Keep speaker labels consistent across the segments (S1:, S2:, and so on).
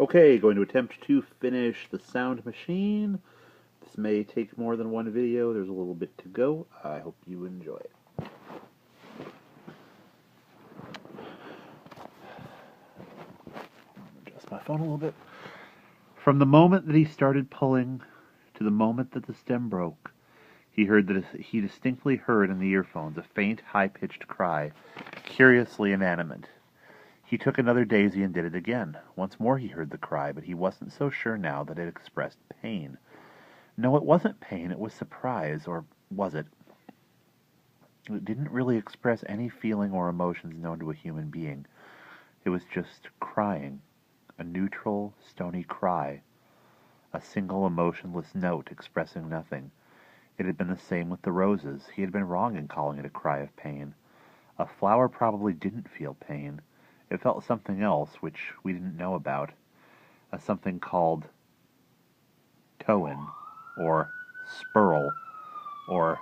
S1: Okay, going to attempt to finish the sound machine. This may take more than one video. There's a little bit to go. I hope you enjoy it. Adjust my phone a little bit. From the moment that he started pulling to the moment that the stem broke, he distinctly heard in the earphones a faint, high-pitched cry, curiously inanimate. He took another daisy and did it again. Once more he heard the cry, but he wasn't so sure now that it expressed pain. No, it wasn't pain, it was surprise, or was it? It didn't really express any feeling or emotions known to a human being. It was just crying, a neutral, stony cry, a single emotionless note expressing nothing. It had been the same with the roses. He had been wrong in calling it a cry of pain. A flower probably didn't feel pain. It felt something else, which we didn't know about, a something called toin, or spurl, or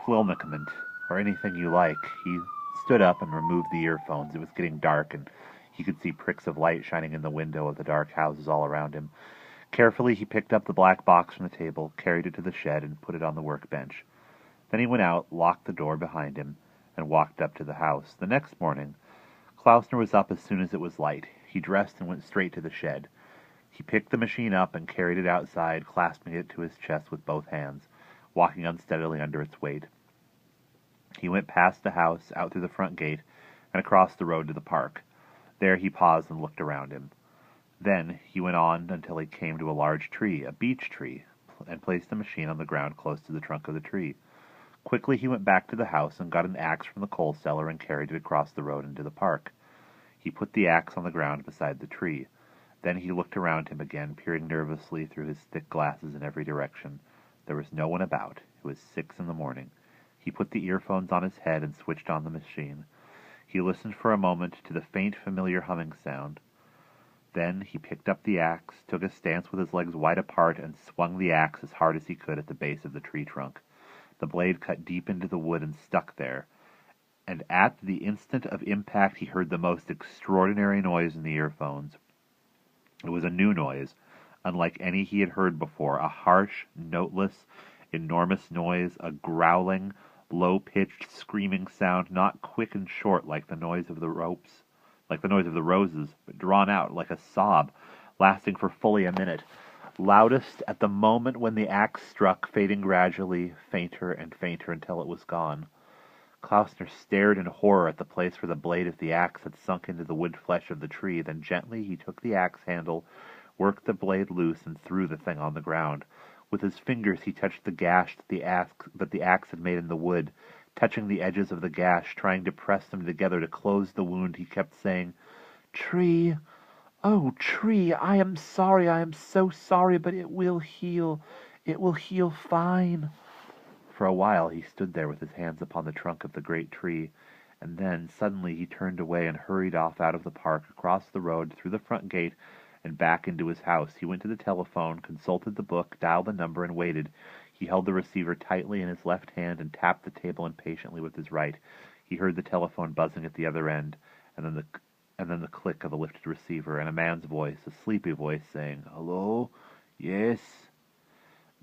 S1: plilnicament, or anything you like. He stood up and removed the earphones. It was getting dark, and he could see pricks of light shining in the window of the dark houses all around him. Carefully he picked up the black box from the table, carried it to the shed, and put it on the workbench. Then he went out, locked the door behind him, and walked up to the house. The next morning, Klausner was up as soon as it was light. He dressed and went straight to the shed. He picked the machine up and carried it outside, clasping it to his chest with both hands, walking unsteadily under its weight. He went past the house, out through the front gate, and across the road to the park. There he paused and looked around him. Then he went on until he came to a large tree, a beech tree, and placed the machine on the ground close to the trunk of the tree. Quickly he went back to the house and got an axe from the coal cellar and carried it across the road into the park. He put the axe on the ground beside the tree. Then he looked around him again, peering nervously through his thick glasses in every direction. There was no one about. It was 6 in the morning. He put the earphones on his head and switched on the machine. He listened for a moment to the faint, familiar humming sound. Then he picked up the axe, took a stance with his legs wide apart, and swung the axe as hard as he could at the base of the tree trunk. The blade cut deep into the wood and stuck there, and at the instant of impact he heard the most extraordinary noise in the earphones. It was a new noise, unlike any he had heard before, a harsh, noteless, enormous noise, a growling, low-pitched, screaming sound, not quick and short like the noise of the roses, but drawn out like a sob, lasting for fully a minute, loudest at the moment when the axe struck, fading gradually, fainter and fainter until it was gone. Klausner stared in horror at the place where the blade of the axe had sunk into the wood flesh of the tree. Then gently he took the axe handle, worked the blade loose, and threw the thing on the ground. With his fingers he touched the gash that the axe had made in the wood, touching the edges of the gash, trying to press them together to close the wound. He kept saying, "Tree, oh, tree, I am sorry, I am so sorry, but it will heal. It will heal fine." For a while he stood there with his hands upon the trunk of the great tree, and then suddenly he turned away and hurried off out of the park, across the road, through the front gate, and back into his house. He went to the telephone, consulted the book, dialed the number, and waited. He held the receiver tightly in his left hand and tapped the table impatiently with his right. He heard the telephone buzzing at the other end, and then the click of a lifted receiver, and a man's voice, a sleepy voice, saying, "Hello? Yes?"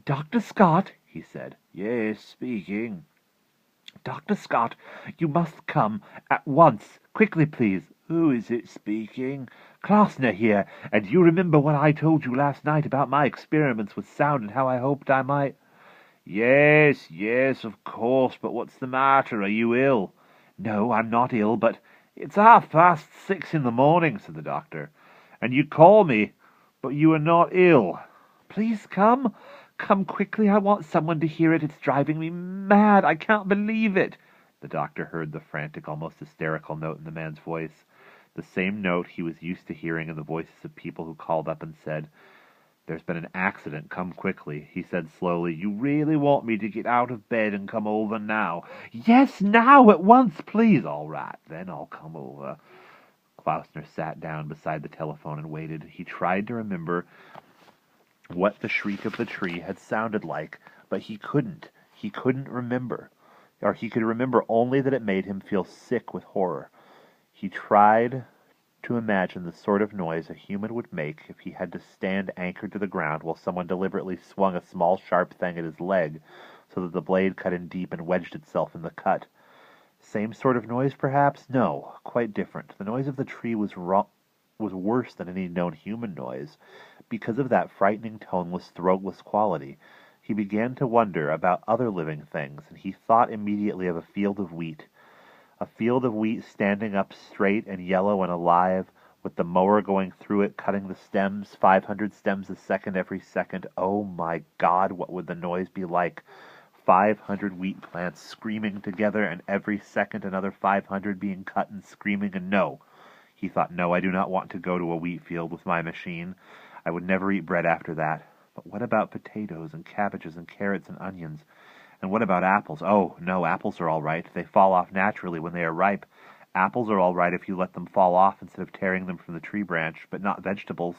S1: "Dr. Scott?" he said. "Yes, speaking." "Dr. Scott, you must come at once. Quickly, please." "Who is it speaking?" "Klausner here. And you remember what I told you last night about my experiments with sound and how I hoped I might—" "Yes, yes, of course. But what's the matter? Are you ill?" "No, I'm not ill, but—" "It's 6:30 in the morning," said the doctor. "And you call me, but you are not ill." "Please come. Come quickly. I want someone to hear it. It's driving me mad. I can't believe it." The doctor heard the frantic, almost hysterical note in the man's voice, the same note he was used to hearing in the voices of people who called up and said, "There's been an accident. Come quickly." He said slowly, "You really want me to get out of bed and come over now?" "Yes, now, at once, please." "All right, then I'll come over." Klausner sat down beside the telephone and waited. He tried to remember what the shriek of the tree had sounded like, but he couldn't. He couldn't remember. Or he could remember only that it made him feel sick with horror. He tried to imagine the sort of noise a human would make if he had to stand anchored to the ground while someone deliberately swung a small sharp thing at his leg so that the blade cut in deep and wedged itself in the cut. Same sort of noise, perhaps? No, quite different. The noise of the tree was worse than any known human noise, because of that frightening, toneless, throatless quality. He began to wonder about other living things, and he thought immediately of a field of wheat. A field of wheat standing up straight and yellow and alive, with the mower going through it, cutting the stems, 500 stems a second every second. Oh my God, what would the noise be like? 500 wheat plants screaming together, and every second another 500 being cut and screaming. And no, he thought, no, I do not want to go to a wheat field with my machine. I would never eat bread after that. But what about potatoes and cabbages and carrots and onions? And what about apples? Oh, no, apples are all right. They fall off naturally when they are ripe. Apples are all right if you let them fall off instead of tearing them from the tree branch, but not vegetables.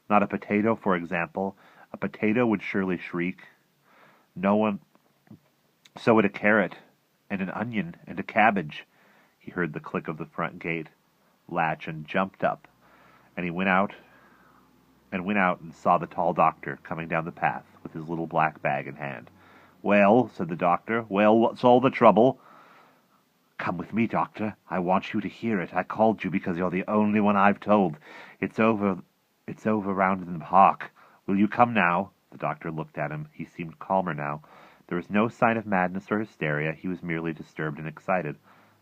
S1: Not a potato, for example. A potato would surely shriek. No one... So would a carrot, and an onion, and a cabbage. He heard the click of the front gate latch and jumped up, and he went out and saw the tall doctor coming down the path with his little black bag in hand. "Well," said the doctor, "well, what's all the trouble?" "Come with me, doctor. I want you to hear it. I called you because you're the only one I've told. It's over round in the park. Will you come now?" The doctor looked at him. He seemed calmer now. There was no sign of madness or hysteria. He was merely disturbed and excited.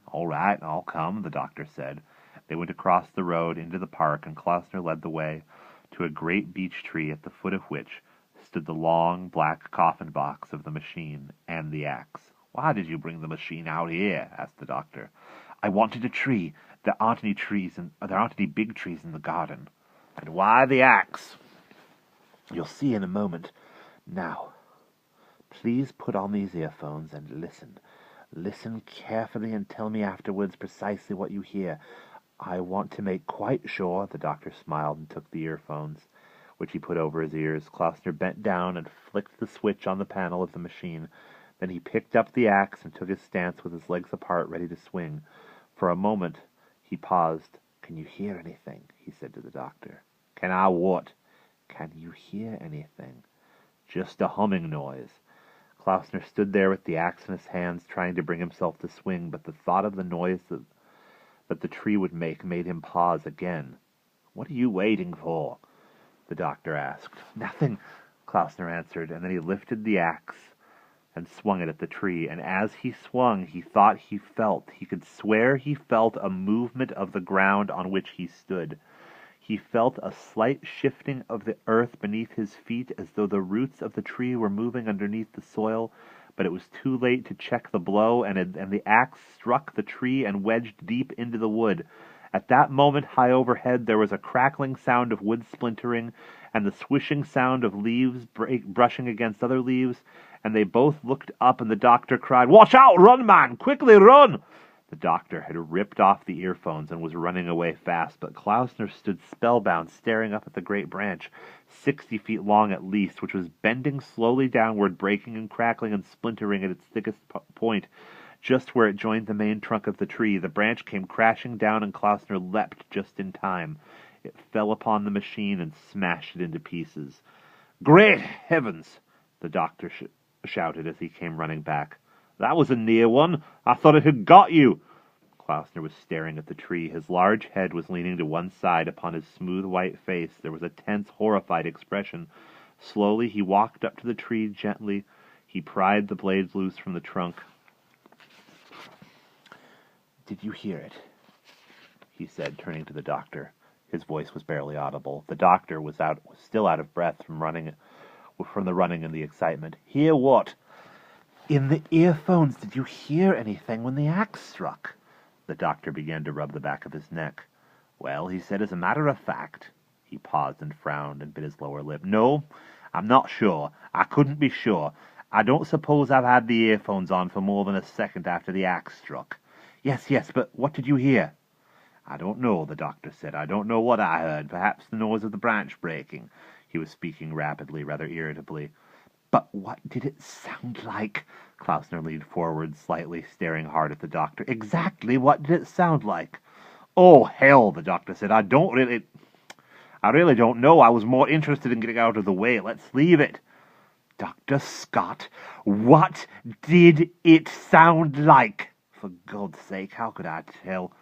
S1: "All right, I'll come," the doctor said. They went across the road into the park, and Klausner led the way to a great beech tree at the foot of which stood the long, black coffin box of the machine and the axe. "Why did you bring the machine out here?" asked the doctor. "I wanted a tree. There aren't any big trees in the garden." "And why the axe?" "You'll see in a moment. Now, please put on these earphones and listen. Listen carefully and tell me afterwards precisely what you hear. I want to make quite sure." The doctor smiled and took the earphones, which he put over his ears. Klausner bent down and flicked the switch on the panel of the machine. Then he picked up the axe and took his stance with his legs apart, ready to swing. For a moment he paused. "Can you hear anything?" he said to the doctor. "Can I what?" "Can you hear anything?" "Just a humming noise." Klausner stood there with the axe in his hands, trying to bring himself to swing, but the thought of the noise that the tree would make made him pause again. "What are you waiting for?" the doctor asked. "Nothing," Klausner answered, and then he lifted the axe and swung it at the tree, and as he swung he could swear he felt a movement of the ground on which he stood. He felt a slight shifting of the earth beneath his feet, as though the roots of the tree were moving underneath the soil, but it was too late to check the blow, and the axe struck the tree and wedged deep into the wood. At that moment, high overhead, there was a crackling sound of wood splintering, and the swishing sound of leaves brushing against other leaves, and they both looked up, and the doctor cried, "Watch out! Run, man! Quickly run!" The doctor had ripped off the earphones and was running away fast, but Klausner stood spellbound, staring up at the great branch, 60 feet long at least, which was bending slowly downward, breaking and crackling and splintering at its thickest point. Just where it joined the main trunk of the tree, the branch came crashing down, and Klausner leapt just in time. It fell upon the machine and smashed it into pieces. "Great heavens!" the doctor shouted as he came running back. "That was a near one. I thought it had got you." Klausner was staring at the tree. His large head was leaning to one side. Upon his smooth white face there was a tense, horrified expression. Slowly he walked up to the tree. Gently he pried the blades loose from the trunk. "Did you hear it?" he said, turning to the doctor. His voice was barely audible. The doctor was still out of breath from the running and the excitement. "Hear what?" "In the earphones, did you hear anything when the axe struck?" The doctor began to rub the back of his neck. "Well," he said, "as a matter of fact..." He paused and frowned and bit his lower lip. "No, I'm not sure. I couldn't be sure. I don't suppose I've had the earphones on for more than a second after the axe struck." Yes, but what did you hear?" "I don't know," the doctor said. "I don't know what I heard. Perhaps the noise of the branch breaking." He was speaking rapidly, rather irritably. "But what did it sound like?" Klausner leaned forward slightly, staring hard at the doctor. "Exactly what did it sound like?" Oh, hell, the doctor said. I really don't know. I was more interested in getting out of the way. Let's leave it. Dr. Scott, what did it sound like? For God's sake, how could I tell?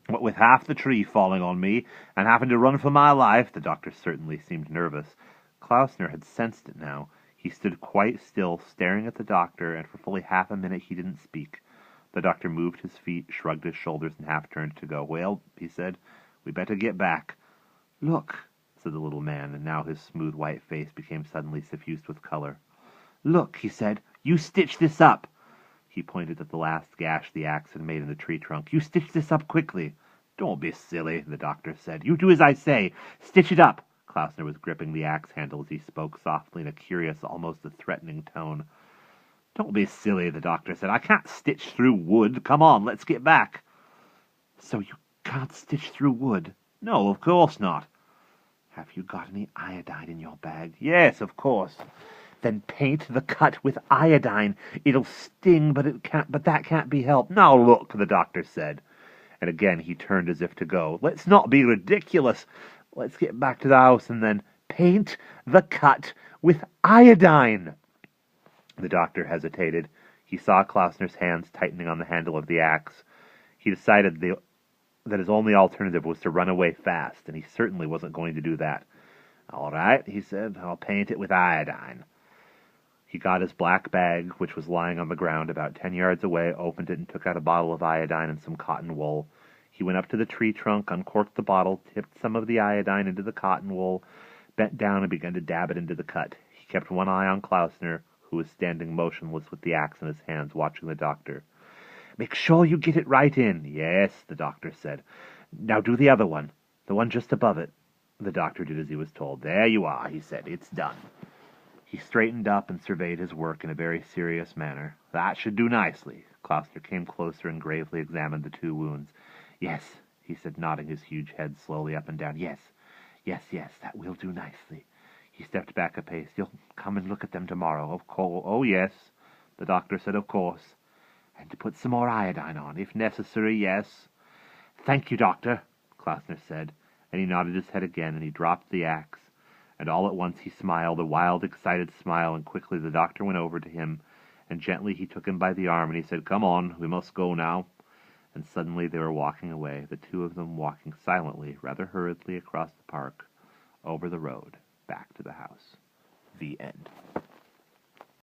S1: What with half the tree falling on me and having to run for my life, the doctor certainly seemed nervous. Klausner had sensed it now. He stood quite still, staring at the doctor, and for fully half a minute he didn't speak. The doctor moved his feet, shrugged his shoulders, and half turned to go. Well, he said, we better get back. Look, said the little man, and now his smooth white face became suddenly suffused with color. Look, he said, you stitch this up. He pointed at the last gash the axe had made in the tree trunk. You stitch this up quickly. Don't be silly, the doctor said. You do as I say. Stitch it up. Klausner was gripping the axe handle as he spoke softly in a curious, almost a threatening tone. Don't be silly, the doctor said. I can't stitch through wood. Come on, let's get back. So you can't stitch through wood? No, of course not. Have you got any iodine in your bag? Yes, of course. Then paint the cut with iodine. It'll sting, but that can't be helped. Now look, the doctor said. And again he turned as if to go. Let's not be ridiculous. Let's get back to the house and then paint the cut with iodine. The doctor hesitated. He saw Klausner's hands tightening on the handle of the axe. He decided that his only alternative was to run away fast, and he certainly wasn't going to do that. All right, he said, I'll paint it with iodine. He got his black bag, which was lying on the ground about 10 yards away, opened it, and took out a bottle of iodine and some cotton wool. He went up to the tree trunk, uncorked the bottle, tipped some of the iodine into the cotton wool, bent down and began to dab it into the cut. He kept one eye on Klausner, who was standing motionless with the axe in his hands, watching the doctor. Make sure you get it right in. Yes, the doctor said. Now do the other one, the one just above it. The doctor did as he was told. There you are, he said. It's done. He straightened up and surveyed his work in a very serious manner. That should do nicely. Klausner came closer and gravely examined the two wounds. Yes, he said, nodding his huge head slowly up and down. Yes, that will do nicely. He stepped back a pace. You'll come and look at them tomorrow, of course. Oh, yes, the doctor said, of course. And to put some more iodine on, if necessary, yes. Thank you, doctor, Klausner said, and he nodded his head again, and he dropped the axe. And all at once he smiled, a wild, excited smile, and quickly the doctor went over to him, and gently he took him by the arm, and he said, Come on, we must go now. And suddenly they were walking away, the two of them walking silently, rather hurriedly across the park, over the road, back to the house. The end.